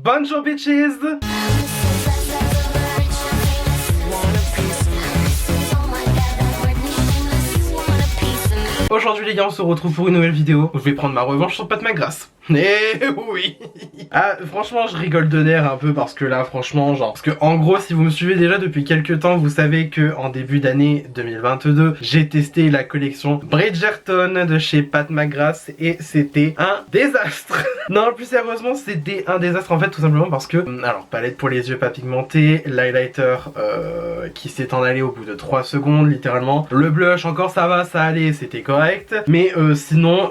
Bonjour bitches. Aujourd'hui les gars, on se retrouve pour une nouvelle vidéo où je vais prendre ma revanche sur Pat McGrath. Eh oui. Ah franchement je rigole de nerfs un peu parce que là franchement genre, parce que en gros si vous me suivez déjà depuis quelques temps, vous savez que en début d'année 2022 j'ai testé la collection Bridgerton de chez Pat McGrath et c'était un désastre. Non plus sérieusement c'était un désastre en fait, tout simplement parce que alors palette pour les yeux pas pigmentés, l'highlighter qui s'est en allé au bout de 3 secondes littéralement, le blush encore ça va, ça allait, c'était correct, mais sinon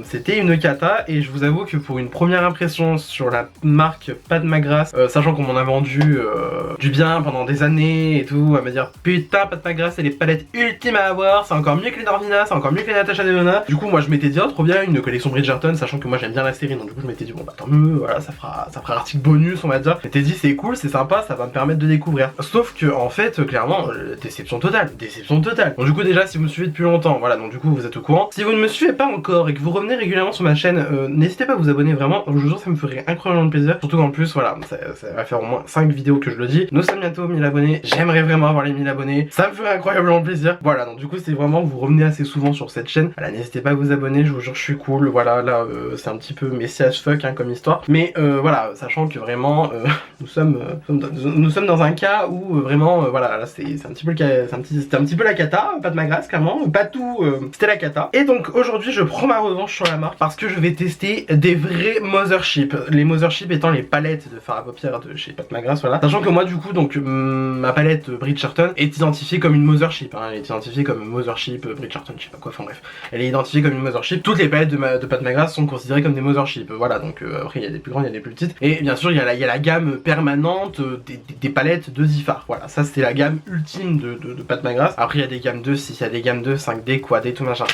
c'était une cata. Et je vous avoue que pour une première impression sur la marque Pat McGrath, sachant qu'on m'en a vendu du bien pendant des années et tout, à me dire putain Pat McGrath c'est les palettes ultimes à avoir, c'est encore mieux que les Norvina, c'est encore mieux que les Natasha Denona. Du coup moi je m'étais dit oh, trop bien une collection Bridgerton, sachant que moi j'aime bien la série, donc du coup je m'étais dit bon bah tant mieux, voilà ça fera article bonus on va dire. Je m'étais dit c'est cool, c'est sympa, ça va me permettre de découvrir. Sauf que en fait clairement déception totale. Donc du coup déjà si vous me suivez depuis longtemps, voilà, donc du coup vous êtes au courant. Si vous ne me suivez pas encore et que vous revenez régulièrement sur ma chaîne, n'hésitez pas à vous abonner, vraiment, je vous jure ça me ferait incroyablement plaisir. Surtout qu'en plus voilà, ça va faire au moins 5 vidéos que je le dis. Nous sommes bientôt 1000 abonnés, j'aimerais vraiment avoir les 1000 abonnés, ça me ferait incroyablement plaisir. Voilà, donc du coup c'est vraiment, vous revenez assez souvent sur cette chaîne. Voilà, n'hésitez pas à vous abonner, je vous jure je suis cool. Voilà, là c'est un petit peu messy as fuck hein, comme histoire. Mais voilà, sachant que vraiment nous sommes dans un cas où vraiment voilà, là c'est un petit peu le cas, c'était un petit peu la cata, Pat McGrath clairement, pas tout, c'était la cata. Et donc aujourd'hui je prends ma revanche sur la marque parce que je vais tester des vrais Mothership. Les Mothership étant les palettes de fard à paupières de chez Pat McGrath, voilà. Sachant que moi du coup donc ma palette Bridgerton est identifiée comme une Mothership, hein. Elle est identifiée comme Mothership Bridgerton, je sais pas quoi, enfin bref. Elle est identifiée comme une Mothership. Toutes les palettes de Pat McGrath sont considérées comme des Mothership, voilà. Donc après il y a des plus grandes, il y a des plus petites. Et bien sûr il y a la gamme permanente des palettes de Zifar. Voilà, ça c'était la gamme ultime de Pat McGrath. Après il y a des gammes 2, 6, il y a des gammes 2, 5D, quad et tout machin.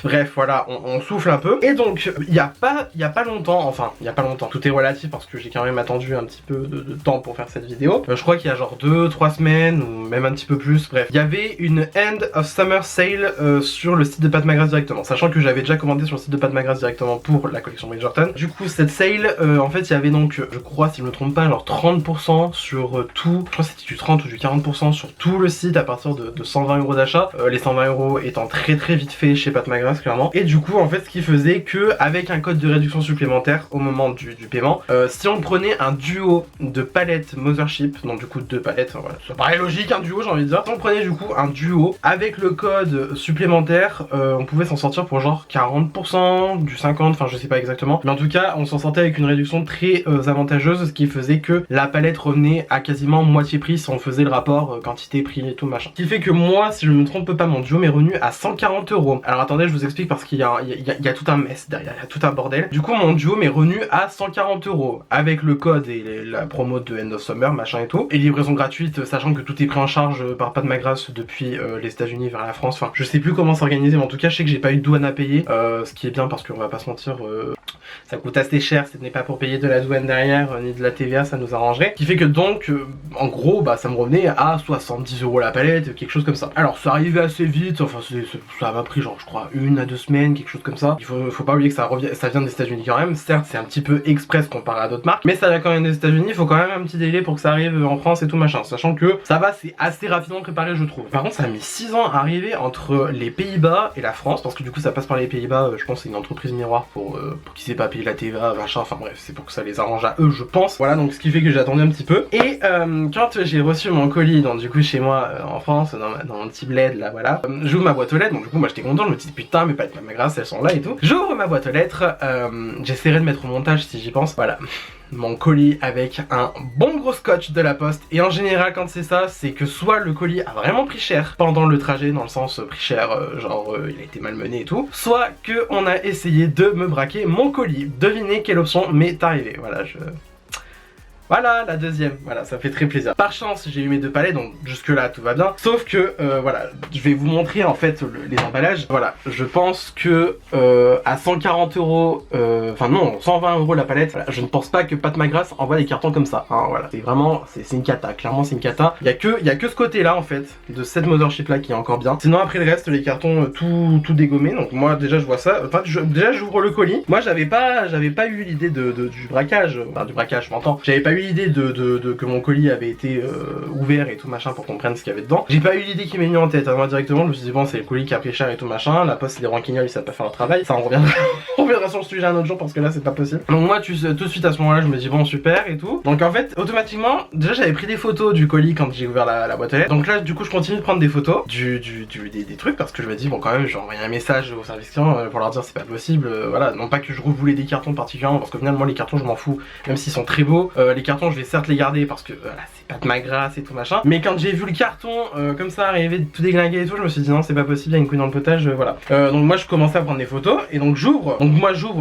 Bref voilà, on souffle un peu. Et donc il y a pas longtemps, enfin il y a pas longtemps, tout est relatif parce que j'ai quand même attendu un petit peu de temps pour faire cette vidéo. Je crois qu'il y a genre 2-3 semaines ou même un petit peu plus, bref. Il y avait une End of Summer Sale sur le site de Pat McGrath directement, sachant que j'avais déjà commandé sur le site de Pat McGrath directement pour la collection Bridgerton. Du coup cette sale, en fait il y avait donc, je crois si je me trompe pas, genre 30% sur tout, je crois que c'était du 30 ou du 40% sur tout le site à partir de 120 € d'achat, les 120 € étant très vite fait chez Pat McGrath clairement. Et du coup en fait ce qui faisait que avec un code de réduction supplémentaire au moment du paiement, si on prenait un duo de palettes Mothership, donc du coup 2 palettes, voilà, ça paraît logique un duo j'ai envie de dire, si on prenait du coup un duo avec le code supplémentaire, on pouvait s'en sortir pour genre 40%, du 50%, enfin je sais pas exactement, mais en tout cas on s'en sortait avec une réduction très avantageuse, ce qui faisait que la palette revenait à quasiment moitié prix si on faisait le rapport quantité prix et tout machin. Ce qui fait que moi si je me trompe pas, mon duo m'est revenu à 140 €. Alors attendez je vous explique parce qu'il y a tout un mess derrière, il y a tout un bordel. Du coup mon duo m'est revenu à 140 € avec le code et la promo de End of Summer machin et tout, et livraison gratuite, sachant que tout est pris en charge par Pat McGrath depuis les États-Unis vers la France. Enfin je sais plus comment s'organiser, mais en tout cas je sais que j'ai pas eu de douane à payer, ce qui est bien parce qu'on va pas se mentir, ça coûte assez cher, ce n'est pas pour payer de la douane derrière ni de la TVA, ça nous arrangerait. Ce qui fait que donc en gros bah ça me revenait à 70 € la palette, quelque chose comme ça. Alors ça arrivait assez vite, enfin ça m'a pris genre je crois 1 à 2 semaines, quelque chose comme ça. Il faut pas oublier que ça vient des États-Unis quand même. Certes c'est un petit peu express comparé à d'autres marques, mais ça vient quand même des États-Unis, il faut quand même un petit délai pour que ça arrive en France et tout machin, sachant que ça va, c'est assez rapidement préparé je trouve. Par contre ça a mis 6 ans à arriver entre les Pays-Bas et la France, parce que du coup ça passe par les Pays-Bas, je pense que c'est une entreprise miroir pour qu'ils aient pas payé la TVA machin, enfin bref c'est pour que ça les arrange à eux je pense. Voilà, donc ce qui fait que j'ai attendu un petit peu. Et quand j'ai reçu mon colis, donc du coup chez moi en France, dans mon petit bled là, voilà, j'ouvre ma boîte aux lettres, donc du coup moi j'étais content, je me dis putain mais pas de ma grâce, elles sont là et tout. J'ouvre ma boîte aux lettres, j'essaierai de mettre au montage si j'y pense, voilà. Mon colis avec un bon gros scotch de la poste, et en général quand c'est ça, c'est que soit le colis a vraiment pris cher pendant le trajet, dans le sens pris cher genre il a été malmené et tout, soit que on a essayé de me braquer mon colis. Devinez quelle option m'est arrivée, voilà Voilà, la deuxième, voilà, ça fait très plaisir. Par chance, j'ai eu mes 2 palettes, donc jusque là tout va bien. Sauf que, voilà, je vais vous montrer en fait les emballages. Voilà, je pense que à 140 euros, enfin non, 120 euros la palette, voilà, je ne pense pas que Pat McGrath envoie des cartons comme ça. Hein, voilà, c'est vraiment, c'est une cata, clairement c'est une cata. Il y a que ce côté-là en fait, de cette mothership là qui est encore bien. Sinon après le reste, les cartons tout dégommé. Donc moi déjà je vois ça. Enfin, déjà j'ouvre le colis. Moi j'avais pas eu l'idée du braquage, enfin du braquage, je m'entends. J'avais pas eu l'idée que mon colis avait été ouvert et tout machin pour qu'on prenne ce qu'il y avait dedans. J'ai pas eu l'idée qui m'est venue en tête. Moi directement je me suis dit bon c'est le colis qui a pris cher et tout machin. La poste c'est des ranquignols, ils savent pas faire leur travail. Ça on reviendra sur le sujet un autre jour parce que là c'est pas possible. Donc moi tout de suite à ce moment là je me dis bon super et tout. Donc en fait automatiquement déjà j'avais pris des photos du colis quand j'ai ouvert la boîte aux lettres. Donc là du coup je continue de prendre des photos des trucs parce que je me dis bon quand même j'ai envoyé un message au service client pour leur dire c'est pas possible. Voilà, non pas que je revoulais des cartons particulièrement parce que finalement les cartons je m'en fous même s'ils sont très beaux. Les cartons je vais certes les garder parce que voilà c'est pas de ma grâce et tout machin. Mais quand j'ai vu le carton comme ça arriver tout déglingué et tout, je me suis dit non c'est pas possible, il y a une couille dans le potage, voilà. Donc moi je commençais à prendre des photos et donc j'ouvre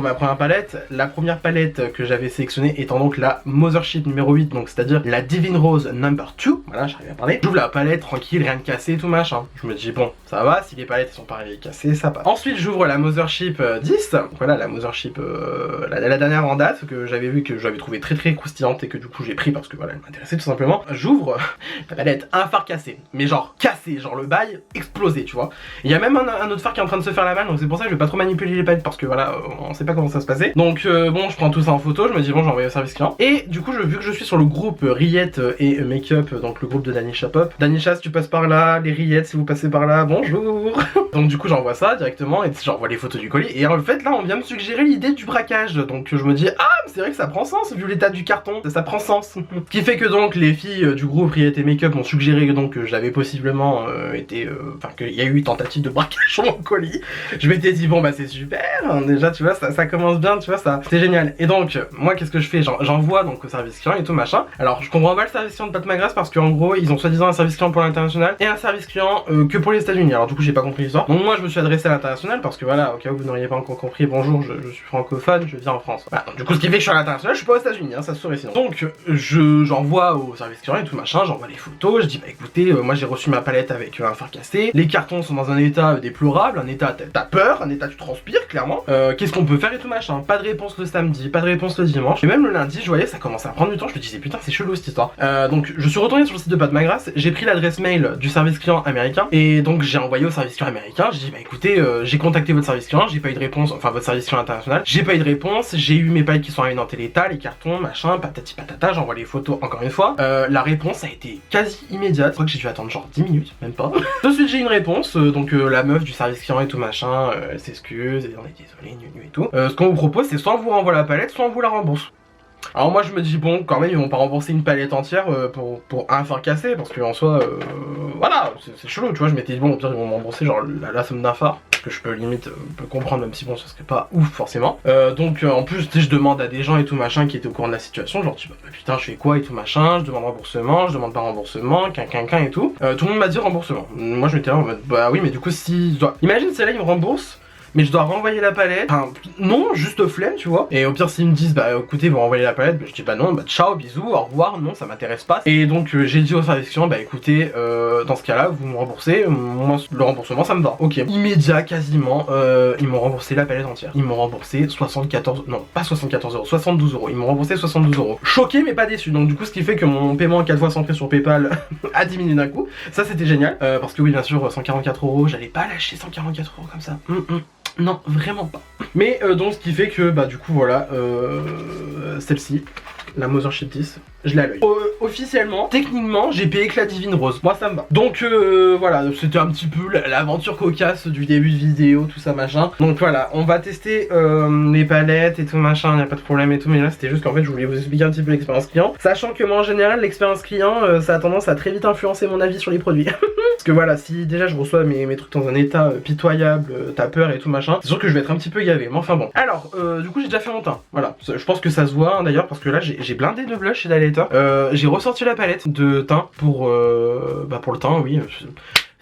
ma première palette. La première palette que j'avais sélectionnée étant donc la Mothership numéro 8, donc c'est-à-dire la Divine Rose number 2. Voilà, j'arrive à parler. J'ouvre la palette tranquille, rien de cassé et tout machin. Je me dis bon ça va, si les palettes elles sont pas cassées, ça passe. Ensuite j'ouvre la Mothership 10, voilà la Mothership la dernière en date que j'avais vu que j'avais trouvé très croustillante et que du coup j'ai pris parce que voilà elle m'intéressait tout simplement. J'ouvre la palette, un phare cassé, mais genre cassé, genre le bail explosé tu vois. Il y a même un autre phare qui est en train de se faire la malle, donc c'est pour ça que je vais pas trop manipuler les palettes parce que voilà on sait pas comment ça se passait. Donc bon je prends tout ça en photo, je me dis bon j'envoie au service client. Et du coup vu que je suis sur le groupe Rillettes et Make-up, donc le groupe de Danisha Pop. Danisha si tu passes par là, les Rillettes si vous passez par là, bonjour. Donc du coup j'envoie ça directement et j'envoie les photos du colis. Et en fait là on vient me suggérer l'idée du braquage. Donc je me dis ah c'est vrai que ça prend sens vu l'état du carton, ça prend sens. Ce qui fait que donc les filles du groupe Rillettes et Make-up m'ont suggéré donc que j'avais possiblement été, enfin qu'il y a eu tentative de braquage sur mon colis. Je m'étais dit bon bah c'est super, hein, déjà tu vois ça commence bien, tu vois ça c'était génial. Et donc moi qu'est-ce que je fais, j'envoie donc au service client et tout machin. Alors je comprends pas le service client de Pat McGrath parce qu'en gros ils ont soi-disant un service client pour l'international et un service client que pour les États-Unis. Alors du coup j'ai pas compris l'histoire. Donc moi je me suis adressé à l'international parce que voilà au cas où vous n'auriez pas encore compris, bonjour je suis francophone, je vis en France. Voilà, donc, du coup ce qui fait que je suis à l'international, je suis pas aux États-Unis, hein, ça se saurait sinon. Donc j'envoie au service client et tout machin, j'envoie les photos, je dis bah écoutez moi j'ai reçu ma palette avec un phare cassé, les cartons sont dans un état déplorable, un état t'as peur, un état tu transpires clairement, qu'est-ce qu'on peut faire et tout machin. Pas de réponse le samedi, pas de réponse le dimanche, et même le lundi je voyais ça commençait à prendre du temps, je me disais putain c'est chelou cette histoire. Donc je suis retourné sur le site de Pat McGrath, j'ai pris l'adresse mail du service client américain et donc j'ai envoyé au service client américain, j'ai dit bah écoutez j'ai contacté votre service client, j'ai pas eu de réponse, enfin votre service client international, j'ai pas eu de réponse, j'ai eu mes palettes qui sont arrivées dans tel état, les cartons, machin, patati patata, j'envoie les photos encore une fois. La réponse a été quasi immédiate, je crois que j'ai dû attendre genre 10 minutes, même pas. Tout de suite j'ai une réponse, donc la meuf du service client et tout machin, elle s'excuse, et on est désolé, et tout. Ce qu'on vous propose c'est soit on vous renvoie la palette, soit on vous la rembourse. Alors moi je me dis bon quand même ils vont pas rembourser une palette entière pour un phare cassé parce que en soi voilà c'est chelou tu vois, je m'étais dit bon au pire ils vont me rembourser genre la somme d'un phare que je peux limite comprendre même si bon ça serait pas ouf forcément. Donc en plus tu sais je demande à des gens et tout machin qui étaient au courant de la situation, genre tu bah, putain je fais quoi et tout machin, je demande remboursement, je demande pas remboursement, et tout. Tout le monde m'a dit remboursement. Moi je m'étais là en mode bah oui mais du coup si je dois... Imagine c'est là ils me remboursent mais je dois renvoyer la palette, enfin non, juste flemme tu vois. Et au pire s'ils me disent bah écoutez vous renvoyez la palette, bah, je dis bah non, bah ciao, bisous, au revoir, non ça m'intéresse pas. Et donc j'ai dit au service client bah écoutez dans ce cas là vous me remboursez, moi le remboursement ça me va. Ok, immédiat quasiment, ils m'ont remboursé la palette entière. Ils m'ont remboursé 74, non pas 74 euros, 72 euros. Ils m'ont remboursé 72 euros. Choqué mais pas déçu, donc du coup ce qui fait que mon paiement 4 fois centré sur Paypal a diminué d'un coup. Ça c'était génial, parce que oui bien sûr 144 euros, j'allais pas lâcher 144 euros comme ça. Non, vraiment pas. Mais donc ce qui fait que bah du coup voilà, celle-ci, la Mothership 10, je l'ai à l'œil. Officiellement, techniquement, j'ai payé que la Divine Rose. Moi ça me va. Donc voilà, c'était un petit peu l'aventure cocasse du début de vidéo, tout ça machin. Donc voilà, on va tester les palettes et tout machin, y a pas de problème et tout. Mais là c'était juste qu'en fait je voulais vous expliquer un petit peu l'expérience client. Sachant que moi en général l'expérience client ça a tendance à très vite influencer mon avis sur les produits. Parce que voilà, si déjà je reçois mes trucs dans un état pitoyable, t'as peur et tout machin, c'est sûr que je vais être un petit peu gavé. Mais enfin bon. Alors du coup j'ai déjà fait mon teint. Voilà, je pense que ça se voit hein, d'ailleurs parce que là j'ai blindé de blush chez Dalater. J'ai ressorti la palette de teint pour le teint, oui.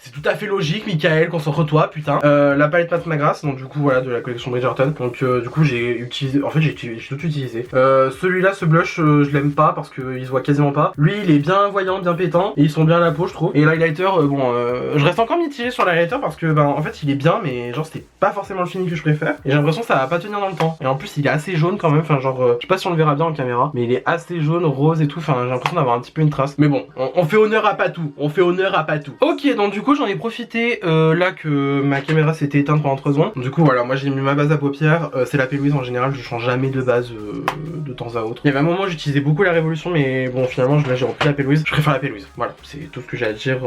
c'est tout à fait logique, Michael, concentre-toi, putain. La palette Pat McGrath, donc du coup voilà, de la collection Bridgerton. Donc du coup j'ai utilisé, en fait j'ai tout utilisé. Celui-là, ce blush, je l'aime pas parce qu'il se voit quasiment pas. Lui il est bien voyant, bien pétant, et ils sont bien à la peau je trouve. Et l'highlighter, bon, je reste encore mitigé sur l'highlighter parce que ben en fait il est bien, mais genre c'était pas forcément le fini que je préfère. Et j'ai l'impression que ça va pas tenir dans le temps. Et en plus il est assez jaune quand même, enfin genre, je sais pas si on le verra bien en caméra, mais il est assez jaune, rose et tout, enfin j'ai l'impression d'avoir un petit peu une trace. Mais bon, on fait honneur à Patou, on fait honneur à Patou. Ok, donc du coup j'en ai profité là que ma caméra s'était éteinte pendant 3 secondes. Du coup voilà, moi j'ai mis ma base à paupières, c'est la P-Louise en général, je change jamais de base de temps à autre. Il y avait un moment où j'utilisais beaucoup la Révolution, mais bon finalement là j'ai repris la P-Louise, je préfère la P-Louise. Voilà, c'est tout ce que j'ai à dire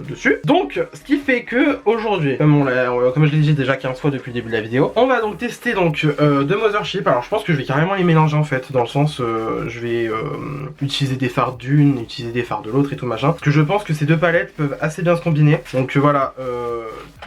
dessus. Donc ce qui fait que aujourd'hui, comme je l'ai dit déjà 15 fois depuis le début de la vidéo, on va donc tester donc deux Mothership. Alors je pense que je vais carrément les mélanger en fait, dans le sens je vais utiliser des fards d'une, utiliser des fards de l'autre et tout machin, parce que je pense que ces deux palettes peuvent assez bien se combiner. Donc voilà,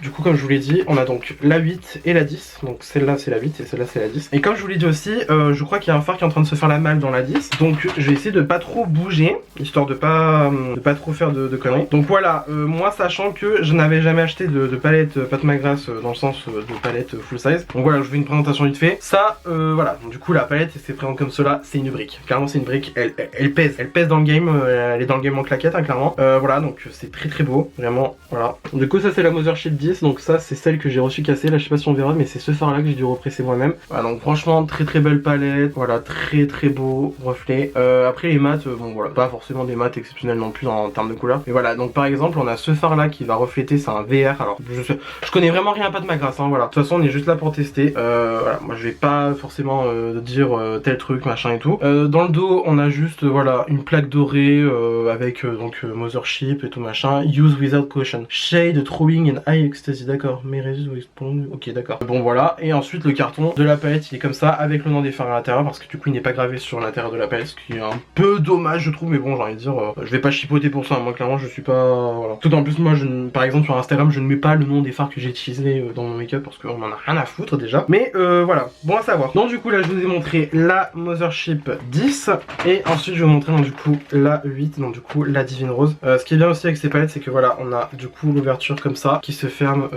du coup comme je vous l'ai dit, on a donc la 8 et la 10, donc celle-là c'est la 8 et celle-là c'est la 10. Et comme je vous l'ai dit aussi, je crois qu'il y a un phare qui est en train de se faire la malle dans la 10, donc je vais essayer de pas trop bouger, histoire de pas trop faire de conneries. Donc voilà, moi sachant que je n'avais jamais acheté de palette Pat McGrath dans le sens de palette full size, donc voilà, je fais une présentation vite fait. Ça, voilà, donc, du coup la palette c'est présente comme cela, c'est une brique. Clairement c'est une brique, elle pèse dans le game, elle est dans le game en claquette hein, clairement. Voilà, donc c'est très beau, vraiment, voilà. Du coup ça c'est la Mothership 10, donc ça c'est celle que j'ai reçu cassée, là je sais pas si on verra, mais c'est ce phare là que j'ai dû represser moi-même. Voilà, donc franchement très belle palette, voilà, très beau reflet. Après les mates, bon voilà, pas forcément des mates exceptionnels non plus en termes de couleur. Mais voilà, donc par exemple on a ce phare là qui va refléter, c'est un VR, alors je connais vraiment rien à Pat McGrath, hein, voilà. De toute façon on est juste là pour tester, voilà, moi je vais pas forcément dire tel truc, machin et tout. Dans le dos on a juste, voilà, une plaque dorée avec donc Mothership et tout machin, use without caution, shade, throwing and high ecstasy, d'accord, mais resist with prolonged, ok d'accord. Bon voilà, et ensuite le carton de la palette il est comme ça, avec le nom des fards à l'intérieur, parce que du coup il n'est pas gravé sur l'intérieur de la palette, ce qui est un peu dommage je trouve, mais bon j'ai envie de dire, je vais pas chipoter pour ça, moi clairement je suis pas, voilà. Tout en plus moi par exemple sur Instagram je ne mets pas le nom des fards que j'ai utilisé dans mon make-up, parce qu'on en a rien à foutre déjà, mais voilà, bon à savoir. Donc du coup là je vous ai montré la Mothership 10, et ensuite je vais vous montrer donc du coup la 8, donc du coup la Divine Rose. Ce qui est bien aussi avec ces palettes c'est que voilà, on a du coup l'ouverture comme ça, qui se ferme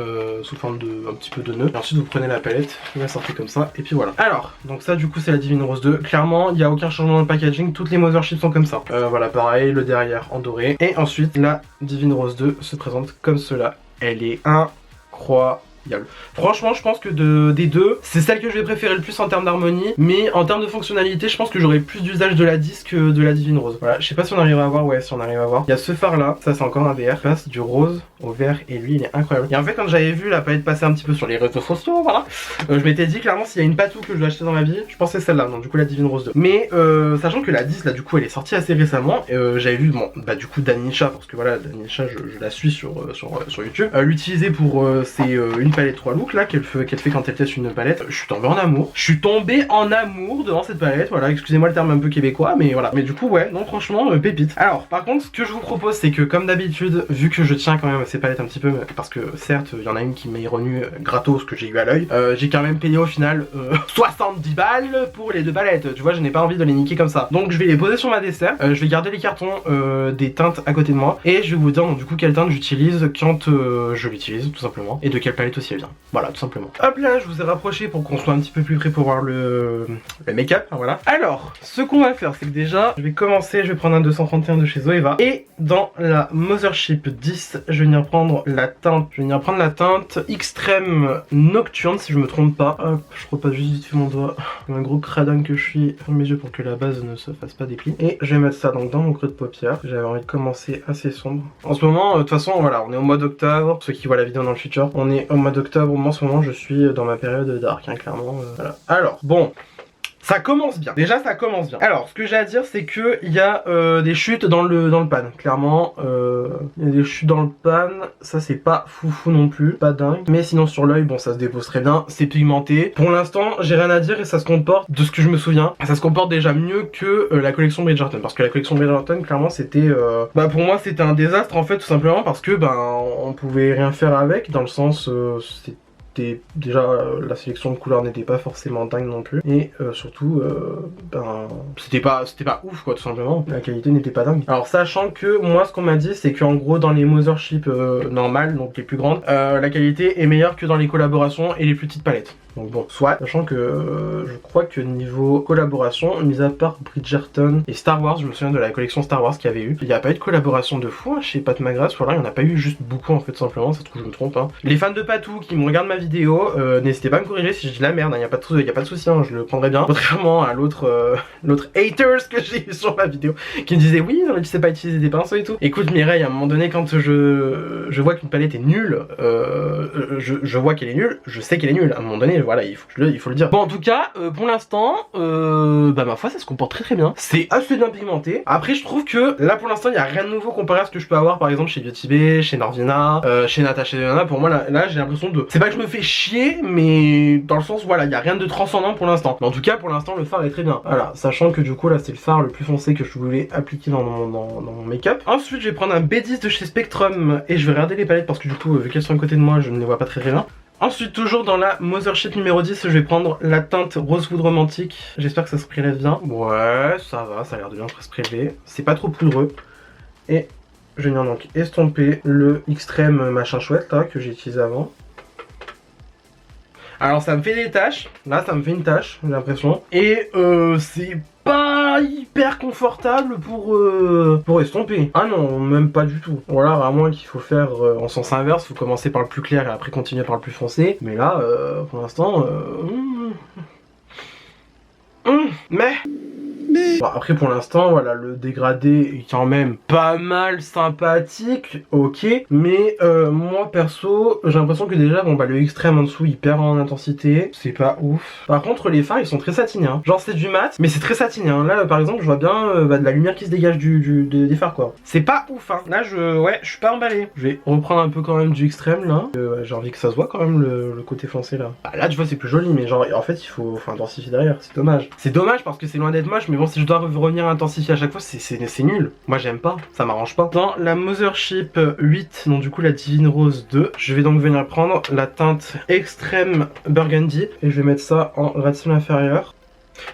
sous forme de un petit peu de nœud, et ensuite vous prenez la palette, vous la sortez comme ça, et puis voilà. Alors, donc ça du coup c'est la Divine Rose 2, clairement il n'y a aucun changement dans le packaging, toutes les Mothership sont comme ça. Voilà, pareil, le derrière en doré, et ensuite la Divine Rose 2 se présente comme cela. Elle est incroyable. Franchement je pense que des deux, c'est celle que je vais préférer le plus en termes d'harmonie, mais en termes de fonctionnalité je pense que j'aurai plus d'usage de la 10 que de la Divine Rose. Voilà, je sais pas si on arrivera à voir, ouais si on arrive à voir. Il y a ce phare là, ça c'est encore un VR, passe du rose au vert, et lui il est incroyable. Et en fait quand j'avais vu la palette passer un petit peu sur les réseaux sociaux, voilà, je m'étais dit clairement s'il y a une patou que je dois acheter dans ma vie, je pensais celle-là, donc du coup la Divine Rose 2. Mais sachant que la 10 là du coup elle est sortie assez récemment, j'avais vu, bon bah du coup Danisha, parce que voilà Danisha je la suis sur YouTube, l'utiliser pour une palette 3 looks là qu'elle fait quand elle teste une palette. Je suis tombé en amour. Je suis tombé en amour devant cette palette, voilà, excusez-moi le terme un peu québécois, mais voilà. Mais du coup ouais, non franchement pépite. Alors par contre ce que je vous propose c'est que comme d'habitude, vu que je tiens quand même à ces palettes un petit peu, parce que certes il y en a une qui m'est revenue gratos que j'ai eu à l'œil, j'ai quand même payé au final 70 balles pour les deux palettes, tu vois, je n'ai pas envie de les niquer comme ça. Donc je vais les poser sur ma dessert, je vais garder les cartons des teintes à côté de moi, et je vais vous dire donc, du coup quelle teinte j'utilise quand je l'utilise tout simplement, et de quelle palette aussi elle vient. Voilà, tout simplement. Hop là, je vous ai rapproché pour qu'on soit un petit peu plus près pour voir le make-up, voilà. Alors, ce qu'on va faire, c'est que déjà, je vais commencer, je vais prendre un 231 de chez Zoeva, et dans la Mothership 10, je vais venir prendre la teinte, Extrême Nocturne, si je me trompe pas. Hop, je repasse juste vite fait mon doigt, comme un gros cradin que je suis, ferme mes yeux pour que la base ne se fasse pas des plis. Et je vais mettre ça donc dans mon creux de paupière. J'avais envie de commencer assez sombre. En ce moment, de toute façon, voilà, on est au mois d'octobre, ceux qui voient la vidéo dans le futur, on est au mois d'octobre, en ce moment je suis dans ma période dark, hein, clairement, voilà. Alors, bon, ça commence bien, déjà ça commence bien. Alors, ce que j'ai à dire c'est que il y a des chutes dans le pan, clairement, il y a des chutes dans le pan, ça c'est pas foufou non plus, pas dingue. Mais sinon sur l'œil, bon ça se dépose très bien, c'est pigmenté. Pour l'instant, j'ai rien à dire et ça se comporte, de ce que je me souviens, ça se comporte déjà mieux que la collection Bridgerton. Parce que la collection Bridgerton, clairement c'était, bah pour moi c'était un désastre en fait, tout simplement parce que ben on pouvait rien faire avec, dans le sens, c'était déjà la sélection de couleurs n'était pas forcément dingue non plus. Et surtout, ben c'était pas ouf quoi, tout simplement. La qualité n'était pas dingue. Alors sachant que moi ce qu'on m'a dit c'est qu'en gros dans les Mothership normales, donc les plus grandes, la qualité est meilleure que dans les collaborations et les plus petites palettes. Donc bon, soit, sachant que je crois que niveau collaboration, mis à part Bridgerton et Star Wars, je me souviens de la collection Star Wars qu'il y avait eu, il n'y a pas eu de collaboration de fou hein, chez Pat McGrath, voilà, il n'y en a pas eu juste beaucoup en fait simplement, ça se trouve je me trompe. Hein. Les fans de Patou qui me regardent ma vidéo, n'hésitez pas à me corriger si je dis la merde, il n'y a pas de souci, hein, je le prendrai bien. Contrairement à l'autre haters que j'ai eu sur ma vidéo, qui me disait oui, non mais tu sais pas utiliser des pinceaux et tout. Écoute Mireille, à un moment donné quand je vois qu'une palette est nulle, je vois qu'elle est nulle, je sais qu'elle est nulle, à un moment donné, voilà, il faut le dire. Bon, en tout cas, pour l'instant, bah ma foi, ça se comporte très très bien. C'est assez bien pigmenté. Après, je trouve que là, pour l'instant, il n'y a rien de nouveau comparé à ce que je peux avoir, par exemple, chez Beauty Bay, chez Norvina, chez Natasha Denona. Pour moi, là j'ai l'impression de... C'est pas que je me fais chier, mais dans le sens, voilà, il n'y a rien de transcendant pour l'instant. Mais en tout cas, pour l'instant, le fard est très bien. Voilà, sachant que du coup, là, c'est le fard le plus foncé que je voulais appliquer dans mon make-up. Ensuite, je vais prendre un B10 de chez Spectrum et je vais regarder les palettes parce que du coup, vu qu'elles sont à côté de moi, je ne les vois pas très bien. Ensuite, toujours dans la Mothership numéro 10, je vais prendre la teinte Rosewood Romantique. J'espère que ça se prélève bien. Ouais, ça va, ça a l'air de bien se prélever. C'est pas trop poudreux. Et je vais venir donc estomper le Extreme machin chouette là, que j'ai utilisé avant. Alors ça me fait des taches, là ça me fait une tache, j'ai l'impression. Et c'est pas hyper confortable pour estomper. Ah non, même pas du tout. Voilà, à moins qu'il faut faire en sens inverse, faut commencer par le plus clair et après continuer par le plus foncé. Mais là, pour l'instant, mais... Bon, après pour l'instant voilà, le dégradé est quand même pas mal sympathique, ok, mais moi perso j'ai l'impression que déjà bon bah le extrême en dessous il perd en intensité, c'est pas ouf. Par contre les fards ils sont très satinés hein. Genre c'est du mat mais c'est très satiné hein. Là par exemple je vois bien de la lumière qui se dégage des fards quoi. C'est pas ouf hein. Là je suis pas emballé. Je vais reprendre un peu quand même du extrême là. J'ai envie que ça se voit quand même le côté foncé là. Bah, là tu vois c'est plus joli mais genre en fait il faut intensifier derrière, c'est dommage. C'est dommage parce que c'est loin d'être moche mais bon si je dois revenir intensifier à chaque fois c'est nul. Moi j'aime pas, ça m'arrange pas. Dans la Mothership 8, donc du coup la Divine Rose 2, je vais donc venir prendre la teinte Extreme Burgundy et je vais mettre ça en gradation inférieure.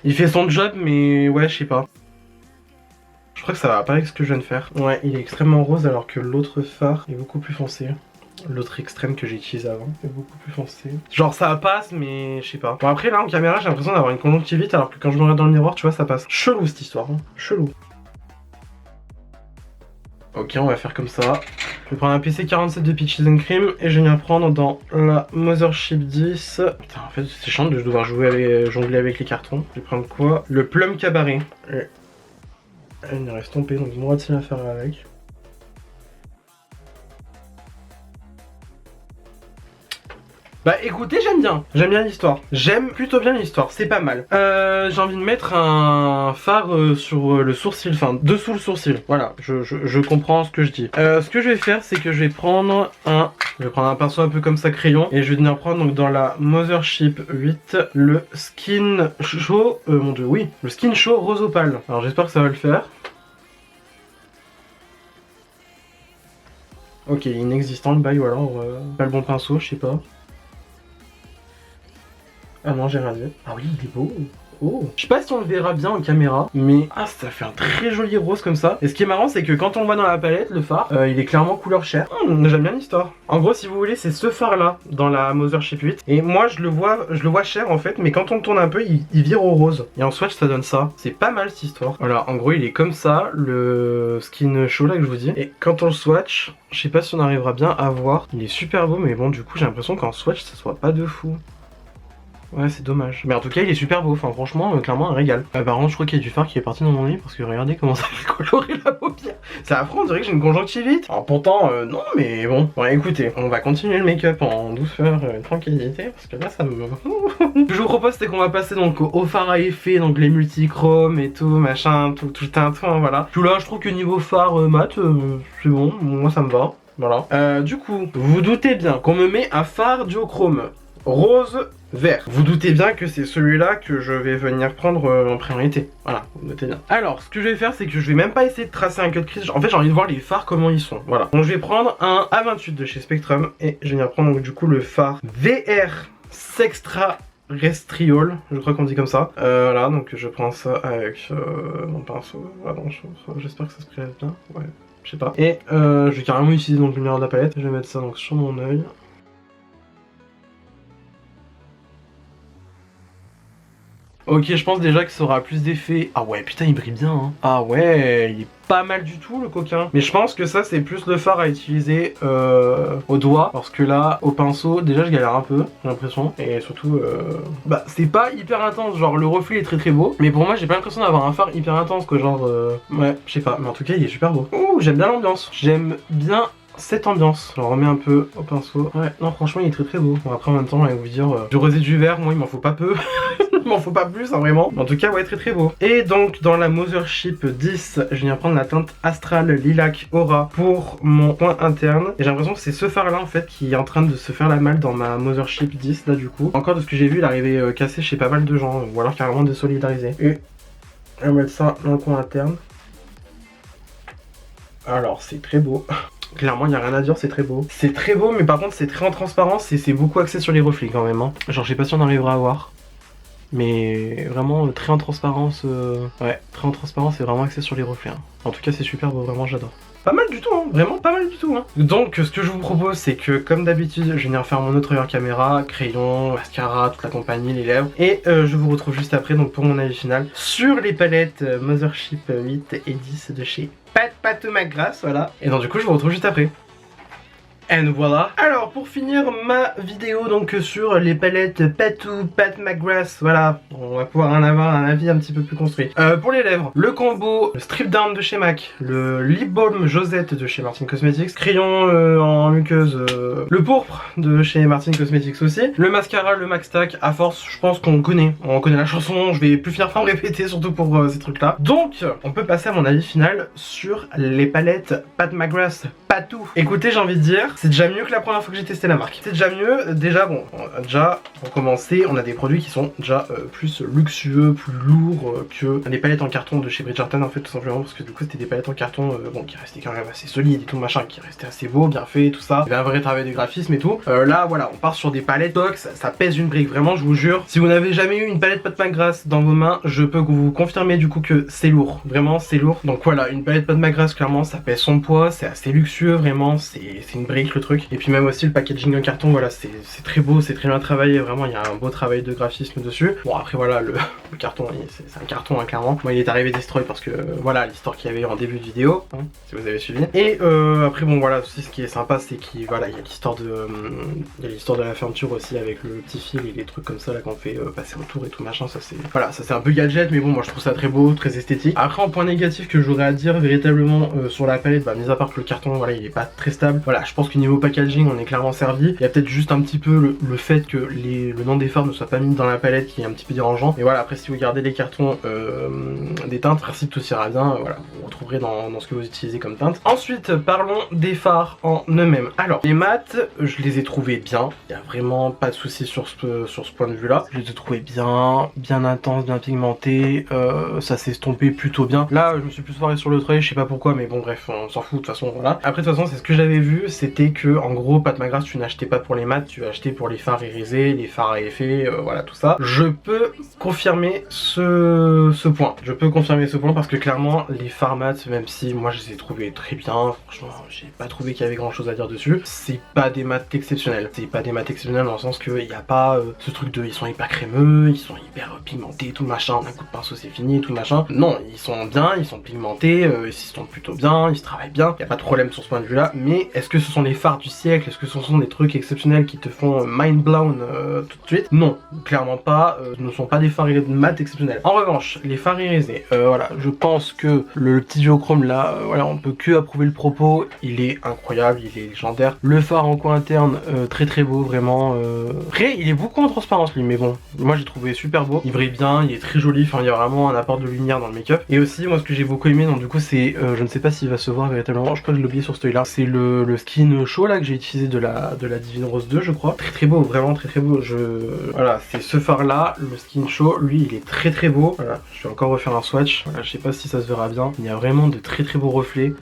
Il fait son job mais ouais je sais pas. Je crois que ça va pas avec ce que je viens de faire. Ouais il est extrêmement rose alors que l'autre phare est beaucoup plus foncé. L'autre extrême que j'ai utilisé avant est beaucoup plus foncé. Genre ça passe mais je sais pas. Bon après là en caméra j'ai l'impression d'avoir une conjonctivite alors que quand je me regarde dans le miroir tu vois ça passe. Chelou cette histoire, hein. Chelou. Ok on va faire comme ça. Je vais prendre un PC47 de Peaches and Cream et je vais venir prendre dans la Mothership 10. Putain en fait c'est chiant de devoir jongler avec les cartons. Je vais prendre quoi? Le Plum Cabaret. Et... il me reste tombé donc il m'aura de à faire avec. Bah écoutez j'aime bien l'histoire, j'aime plutôt bien l'histoire, c'est pas mal. J'ai envie de mettre un phare sur le sourcil, enfin dessous le sourcil, voilà, je comprends ce que je dis. Ce que je vais faire c'est que je vais prendre un pinceau un peu comme ça crayon et je vais venir prendre donc dans la Mothership 8 le Skin Show, mon dieu oui, le Skin Show Rose Opale. Alors j'espère que ça va le faire. Ok, inexistant le bail ou alors pas le bon pinceau, je sais pas. Ah non j'ai rien dit. Ah oui il est beau. Oh. Je sais pas si on le verra bien en caméra, mais ah ça fait un très joli rose comme ça. Et ce qui est marrant c'est que quand on le voit dans la palette, le phare, il est clairement couleur chair. J'aime bien l'histoire. En gros si vous voulez c'est ce phare là dans la Mothership 8. Et moi je le vois chair en fait, mais quand on le tourne un peu il vire au rose. Et en swatch ça donne ça. C'est pas mal cette histoire. Voilà en gros il est comme ça, le Skin Show là que je vous dis. Et quand on le swatch, je sais pas si on arrivera bien à voir. Il est super beau mais bon du coup j'ai l'impression qu'en swatch ça soit pas de fou. Ouais c'est dommage. Mais en tout cas il est super beau, enfin franchement clairement un régal. Par contre je crois qu'il y a du fard qui est parti dans mon nez parce que regardez comment ça fait colorer la paupière. C'est affreux, on dirait que j'ai une conjonctivite. Alors pourtant non mais bon. Bon écoutez, on va continuer le make-up en douceur et tranquillité parce que là ça me... Ce que je vous propose c'est qu'on va passer donc au fard à effet, donc les multichromes et tout machin, tout le tintouin voilà. Tout là je trouve que niveau fard mat c'est bon, moi ça me va. Voilà. Du coup, vous vous doutez bien qu'on me met un fard duochrome. rose vert. Vous doutez bien que c'est celui-là que je vais venir prendre en priorité. Voilà, vous notez bien. Alors, ce que je vais faire, c'est que je vais même pas essayer de tracer un cut crease. En fait, j'ai envie de voir les fards, comment ils sont. Voilà. Donc, je vais prendre un A28 de chez Spectrum et je vais venir prendre donc, du coup le phare VR Sextra Restriol, je crois qu'on dit comme ça. Voilà, donc je prends ça avec mon pinceau. Voilà, j'espère que ça se présente bien. Ouais, je sais pas. Et je vais carrément utiliser donc le miroir de la palette. Je vais mettre ça donc sur mon œil. Ok, je pense déjà que ça aura plus d'effet. Ah ouais, putain, il brille bien, hein. Ah ouais, il est pas mal du tout, le coquin. Mais je pense que ça, c'est plus le fard à utiliser au doigt. Parce que là, au pinceau, déjà, je galère un peu, j'ai l'impression. Et surtout, bah, c'est pas hyper intense. Genre, le reflet est très très beau. Mais pour moi, j'ai pas l'impression d'avoir un fard hyper intense, quoi. Genre, ouais, je sais pas. Mais en tout cas, il est super beau. Ouh, j'aime bien l'ambiance. J'aime bien cette ambiance. Je remets un peu au pinceau. Ouais, non, franchement, il est très très beau. Bon, après, en même temps, je vais vous dire, du rosé du vert, moi, il m'en faut pas peu. Il m'en faut pas plus, hein, vraiment. En tout cas, ouais, très très beau. Et donc, dans la Mothership 10, je viens prendre la teinte Astral Lilac Aura pour mon coin interne. Et j'ai l'impression que c'est ce phare-là, en fait, qui est en train de se faire la malle dans ma Mothership 10, là, du coup. Encore de ce que j'ai vu, il arrivait cassé chez pas mal de gens, ou alors carrément désolidarisé. Et on va mettre ça dans le coin interne. Alors, c'est très beau. Clairement, il n'y a rien à dire, c'est très beau. C'est très beau, mais par contre, c'est très en transparence et c'est beaucoup axé sur les reflets quand même. Hein. Genre, je sais pas si on arrivera à voir. Mais vraiment très en transparence, ouais, très en transparence et vraiment axé sur les reflets. Hein. En tout cas, c'est super beau, vraiment, j'adore. Pas mal du tout, hein, vraiment pas mal du tout. Hein. Donc, ce que je vous propose, c'est que, comme d'habitude, je vais venir faire mon autre caméra, crayon, mascara, toute la compagnie, les lèvres. Et je vous retrouve juste après, donc pour mon avis final, sur les palettes Mothership 8 et 10 de chez Pat McGrath, voilà. Et donc, du coup, je vous retrouve juste après. Et voilà. Alors pour finir ma vidéo donc sur les palettes Pat McGrath, voilà, on va pouvoir en avoir un avis un petit peu plus construit. Pour les lèvres, le combo, le Strip Down de chez MAC, le Lip Balm Josette de chez Martin Cosmetics, crayon en muqueuse, le pourpre de chez Martin Cosmetics aussi, le mascara, le Max Tack, à force je pense qu'on connaît la chanson, je vais plus finir par me répéter surtout pour ces trucs là. Donc on peut passer à mon avis final sur les palettes Pat McGrath Patou. Écoutez, j'ai envie de dire, c'est déjà mieux que la première fois que j'ai testé la marque. C'est déjà mieux, déjà bon, déjà pour commencer, on a des produits qui sont déjà plus luxueux, plus lourds que les palettes en carton de chez Bridgerton en fait, tout simplement parce que du coup c'était des palettes en carton bon, qui restaient quand même assez solides et tout machin, qui restaient assez beaux, bien faits, tout ça. Il y avait un vrai travail de graphisme et tout. Là voilà, on part sur des palettes tox, ça pèse une brique, vraiment je vous jure. Si vous n'avez jamais eu une palette Pat McGrath dans vos mains, je peux vous confirmer du coup que c'est lourd, vraiment c'est lourd. Donc voilà, une palette Pat McGrath clairement ça pèse son poids, c'est assez luxueux. Vraiment, c'est une brique le truc. Et puis même aussi le packaging en carton, voilà, c'est très beau, c'est très bien travaillé. Vraiment, il y a un beau travail de graphisme dessus. Bon, après voilà, le carton, c'est un carton hein, clairement. Moi, il est arrivé destroy parce que voilà l'histoire qu'il y avait en début de vidéo, hein, si vous avez suivi. Et après bon voilà, aussi ce qui est sympa, c'est qu'il voilà, il y a l'histoire de la fermeture aussi avec le petit fil et les trucs comme ça là qu'on fait passer autour et tout machin. Ça c'est voilà, ça c'est un peu gadget, mais bon, moi je trouve ça très beau, très esthétique. Après en point négatif que j'aurais à dire véritablement sur la palette, bah mis à part que le carton, voilà, il est pas très stable. Voilà, je pense que niveau packaging, on est clairement servi. Il y a peut-être juste un petit peu le fait que le nom des fards ne soit pas mis dans la palette qui est un petit peu dérangeant. Et voilà, après si vous gardez les cartons des teintes, le principe tout ira bien. Voilà, vous retrouverez dans ce que vous utilisez comme teinte. Ensuite, parlons des fards en eux-mêmes. Alors, les mats, je les ai trouvés bien. Il n'y a vraiment pas de souci sur ce point de vue-là. Je les ai trouvés bien intenses, bien pigmentés. Ça s'est estompé plutôt bien. Là, je me suis plus foiré sur le trait, je sais pas pourquoi, mais bon, bref, on s'en fout de toute façon, voilà. Après, de toute façon, c'est ce que j'avais vu, c'était que, en gros, Pat McGrath, tu n'achetais pas pour les mats, tu achetais pour les fards irisés, les fards à effet, voilà, tout ça. Je peux confirmer ce point. Je peux confirmer ce point parce que, clairement, les fards mats, même si moi, je les ai trouvés très bien, franchement, j'ai pas trouvé qu'il y avait grand chose à dire dessus. C'est pas des mats exceptionnels. C'est pas des mats exceptionnels dans le sens qu'il n'y a pas ce truc de, ils sont hyper crémeux, ils sont hyper pigmentés, tout le machin, d'un coup de pinceau c'est fini, tout le machin. Non, ils sont bien, ils sont pigmentés, ils se tombent plutôt bien, ils se travaillent bien, il n'y a pas de problème sur ce point de vue là, mais est-ce que ce sont les fards du siècle, est-ce que ce sont des trucs exceptionnels qui te font mind blown tout de suite? Non, clairement pas, ce ne sont pas des fards mat exceptionnels. En revanche, les fards irisés, voilà, je pense que le petit duochrome là, voilà, on peut que approuver le propos, il est incroyable, il est légendaire. Le phare en coin interne, très très beau, vraiment. Après, il est beaucoup en transparence lui, mais bon, moi j'ai trouvé super beau, il brille bien, il est très joli, enfin il y a vraiment un apport de lumière dans le make-up. Et aussi, moi ce que j'ai beaucoup aimé, donc du coup c'est, je ne sais pas s'il va se voir véritablement, je crois que je l'ai oublié sur ce œil là, c'est le skin skin chaud là que j'ai utilisé de la Divine Rose 2 je crois. Très beau, vraiment très beau. Voilà, c'est ce phare là, le skin chaud, lui il est très beau. Voilà, je vais encore refaire un swatch. Voilà, je sais pas si ça se verra bien. Il y a vraiment de très beaux reflets.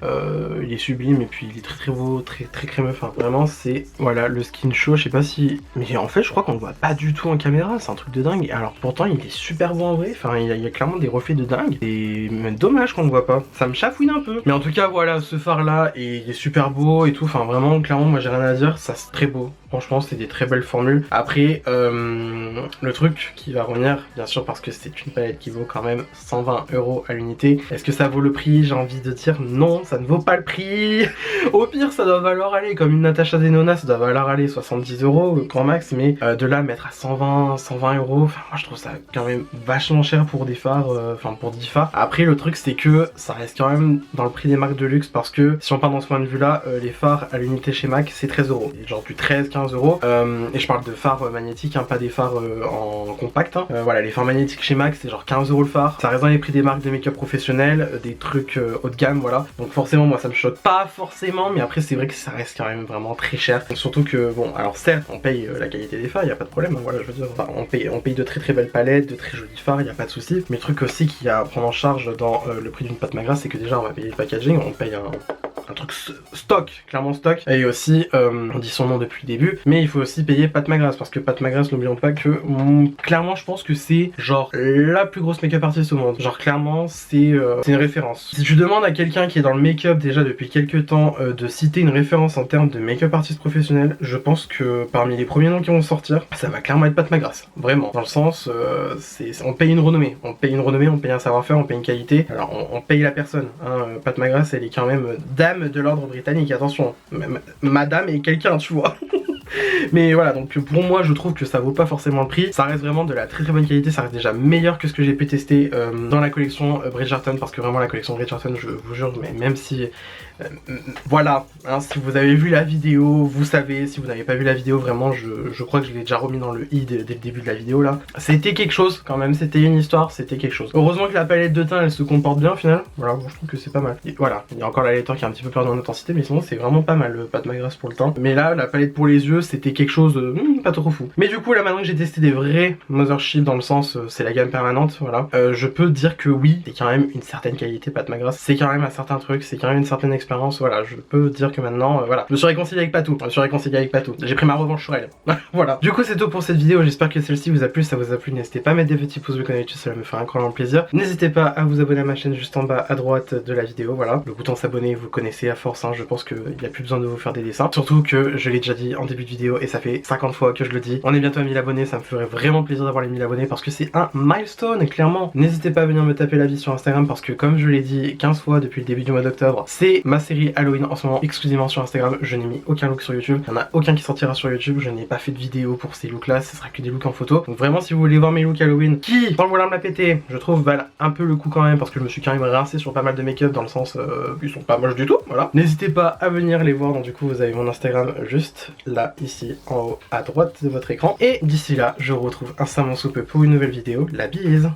Il est sublime et puis il est très beau, très crémeux. Enfin vraiment c'est voilà le skin chaud. Je sais pas si, mais en fait je crois qu'on le voit pas du tout en caméra. C'est un truc de dingue. Et alors pourtant il est super beau en vrai. Enfin il y a clairement des reflets de dingue. Et même dommage qu'on le voit pas. Ça me chafouine un peu. Mais en tout cas voilà, ce phare là il est super beau et tout. Enfin vraiment clairement moi j'ai rien à dire. Ça c'est très beau. Franchement c'est des très belles formules. Après le truc qui va revenir bien sûr parce que c'est une palette qui vaut quand même 120 € à l'unité. Est-ce que ça vaut le prix? J'ai envie de dire non, ça ne vaut pas le prix. Au pire ça doit valoir aller comme une Natasha Denona, ça doit valoir aller 70 € grand max, mais de là mettre à 120 €, enfin moi je trouve ça quand même vachement cher pour des phares, enfin pour 10 phares. Après le truc c'est que ça reste quand même dans le prix des marques de luxe parce que si on part dans ce point de vue là, les phares à l'unité chez MAC c'est 13 €, genre du 13-15 €. Et je parle de phares magnétiques, hein, pas des phares en compact. Hein. Voilà, les phares magnétiques chez MAC c'est genre 15 € le phare. Ça reste dans les prix des marques de make-up professionnelles, des trucs haut de gamme, voilà. Donc forcément moi ça me choque pas forcément, mais après c'est vrai que ça reste quand même vraiment très cher. Surtout que bon, alors certes on paye la qualité des phares, y a pas de problème, hein, voilà je veux dire. Enfin, on paye de très belles palettes, de très jolis phares, y a pas de souci. Mais le truc aussi qu'il y a à prendre en charge dans le prix d'une Pat McGrath, c'est que déjà on va payer le packaging, on paye un truc stock, clairement stock. Et aussi, on dit son nom depuis le début, mais il faut aussi payer Pat McGrath parce que Pat McGrath, n'oublions pas que clairement je pense que c'est genre la plus grosse make-up artiste au monde. Genre clairement c'est une référence. Si tu demandes à quelqu'un qui est dans le make-up déjà depuis quelques temps de citer une référence en termes de make-up artiste professionnel, je pense que parmi les premiers noms qui vont sortir, ça va clairement être Pat McGrath. Vraiment. Dans le sens, on paye une renommée. On paye une renommée, on paye un savoir-faire, on paye une qualité. Alors on paye la personne. Hein. Pat McGrath elle est quand même dame de l'ordre britannique, attention. Madame est quelqu'un, tu vois. Mais voilà, donc pour moi je trouve que ça vaut pas forcément le prix. Ça reste vraiment de la très bonne qualité, ça reste déjà meilleur que ce que j'ai pu tester dans la collection Bridgerton, parce que vraiment la collection Bridgerton, je vous jure, mais même si voilà, hein, si vous avez vu la vidéo, vous savez. Si vous n'avez pas vu la vidéo, vraiment je crois que je l'ai déjà remis dans le i dès le début de la vidéo là. C'était quelque chose quand même, c'était une histoire, c'était quelque chose. Heureusement que la palette de teint elle se comporte bien au final. Voilà, bon, je trouve que c'est pas mal. Et voilà, il y a encore la laiteure qui est un petit peu perdue en intensité, mais sinon c'est vraiment pas mal le Pat McGrath pour le teint. Mais là, la palette pour les yeux, c'était quelque chose de pas trop fou. Mais du coup là maintenant que j'ai testé des vrais Mothership dans le sens c'est la gamme permanente, voilà, je peux dire que oui, c'est quand même une certaine qualité Pat McGrath, c'est quand même un certain truc, c'est quand même une certaine expérience, voilà, je peux dire que maintenant, voilà, je me suis réconcilié avec Patou, j'ai pris ma revanche sur elle. Voilà, du coup c'est tout pour cette vidéo, j'espère que celle-ci vous a plu, si ça vous a plu, n'hésitez pas à mettre des petits pouces bleus comme d'habitude, cela me fera un grand plaisir. N'hésitez pas à vous abonner à ma chaîne juste en bas à droite de la vidéo, voilà, le bouton s'abonner vous connaissez à force, hein, je pense qu'il n'y a plus besoin de vous faire des dessins, surtout que je l'ai déjà dit en début de vidéo et ça fait 50 fois que je le dis, on est bientôt à 1000 abonnés, ça me ferait vraiment plaisir d'avoir les 1000 abonnés parce que c'est un milestone, clairement. N'hésitez pas à venir me taper la vie sur Instagram parce que comme je l'ai dit 15 fois depuis le début du mois d'octobre, c'est ma série Halloween en ce moment exclusivement sur Instagram, je n'ai mis aucun look sur YouTube, il n'y en a aucun qui sortira sur YouTube, je n'ai pas fait de vidéo pour ces looks là, ce sera que des looks en photo. Donc vraiment si vous voulez voir mes looks Halloween qui, sans le vouloir me la péter, je trouve valent un peu le coup quand même parce que je me suis quand même rincé sur pas mal de make-up dans le sens ils sont pas moches du tout, voilà. N'hésitez pas à venir les voir, donc du coup vous avez mon Instagram juste là, ici, en haut à droite de votre écran. Et d'ici là, je vous retrouve incessamment sous peu pour une nouvelle vidéo. La bise!